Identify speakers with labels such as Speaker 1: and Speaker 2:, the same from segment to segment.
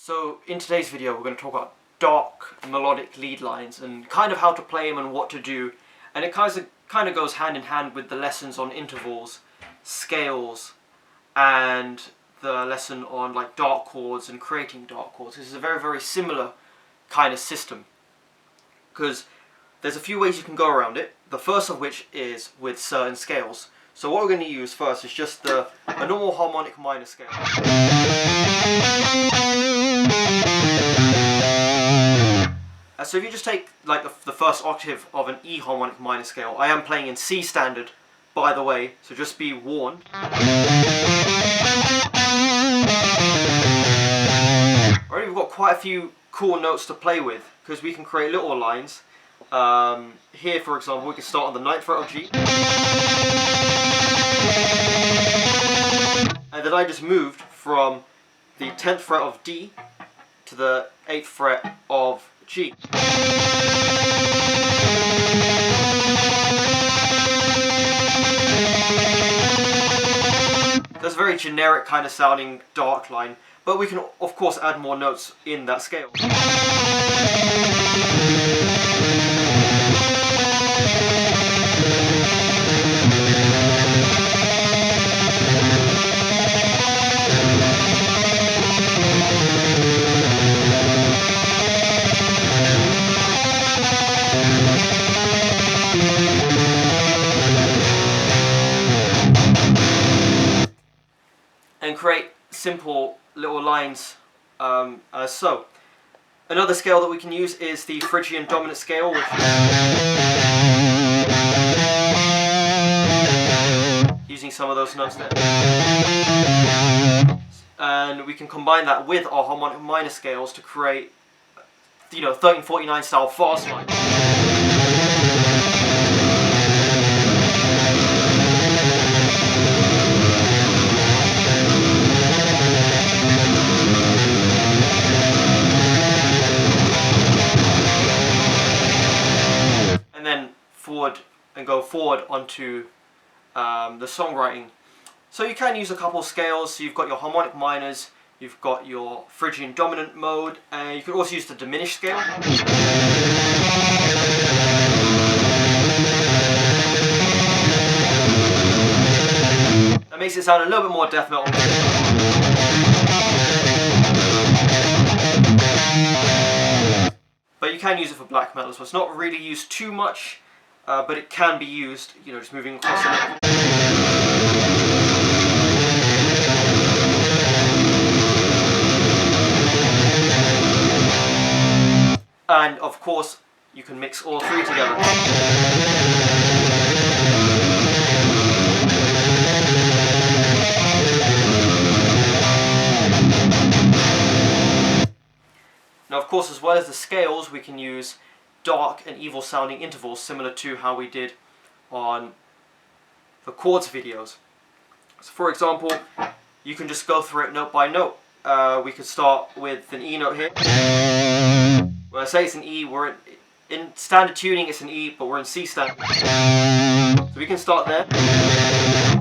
Speaker 1: So in today's video we're going to talk about dark melodic lead lines and kind of how to play them and what to do, and it kind of goes hand in hand with the lessons on intervals, scales, and the lesson on like dark chords and creating dark chords. This is a very similar kind of system because there's a few ways you can go around it. The first of which is with certain scales. So what we're going to use first is just a normal harmonic minor scale. So if you just take like the first octave of an E harmonic minor scale, I am playing in C standard, by the way, so just be warned. Alright, we've got quite a few cool notes to play with because we can create little lines. Here, for example, we can start on the 9th fret of G, and then I just moved from the 10th fret of D to the 8th fret of G. That's a very generic kind of sounding dark line, but we can of course add more notes in that scale. And create simple little lines as so. Another scale that we can use is the Phrygian dominant scale, which is using some of those notes there. And we can combine that with our harmonic minor scales to create, 1349 style fast lines. And go forward onto the songwriting. So you can use a couple of scales. So you've got your harmonic minors, you've got your Phrygian dominant mode, and you could also use the diminished scale. That makes it sound a little bit more death metal. But you can use it for black metal, so it's not really used too much. But it can be used, just moving across the neck. And of course, you can mix all three together. Now, of course, as well as the scales, we can use dark and evil sounding intervals, similar to how we did on the chords videos. So for example, you can just go through it note by note. We could start with an E note here. When I say it's an E, we're in standard tuning, it's an E, but we're in C standard. So we can start there,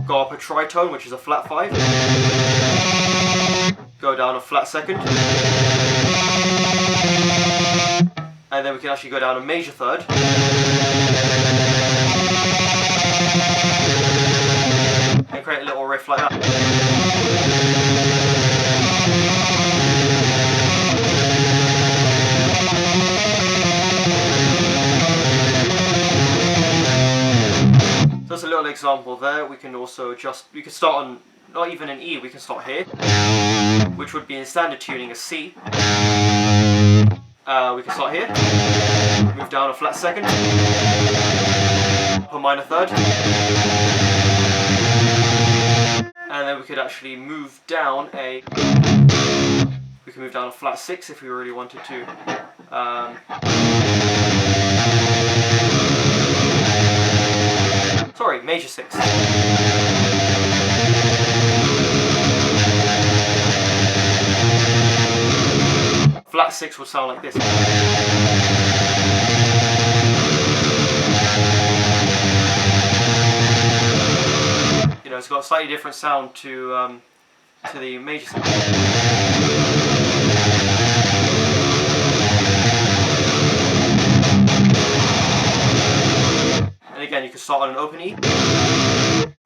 Speaker 1: go up a tritone, which is a flat 5, go down a flat 2nd, and then we can actually go down a major 3rd, and create a little riff like that. So that's a little example there. We can also we can start on, not even an E, we can start here, which would be in standard tuning a C. We can start here, move down a flat 2nd, up a minor 3rd, and then we could actually move down a flat 6 if we really wanted to. Sorry, major 6. Flat 6 would sound like this. It's got a slightly different sound to the major sound. start on an open E,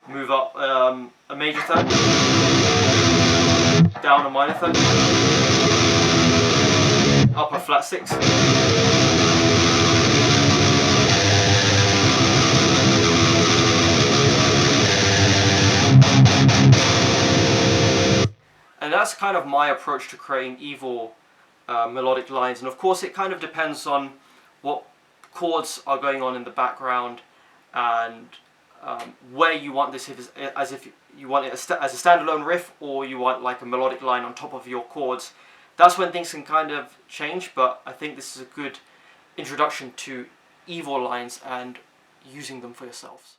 Speaker 1: move up a major third, down a minor third, up a flat 6, and that's kind of my approach to creating evil melodic lines. And of course it kind of depends on what chords are going on in the background and where you want this, as if you want it as a standalone riff, or you want like a melodic line on top of your chords. That's when things can kind of change, but I think this is a good introduction to evil lines and using them for yourselves.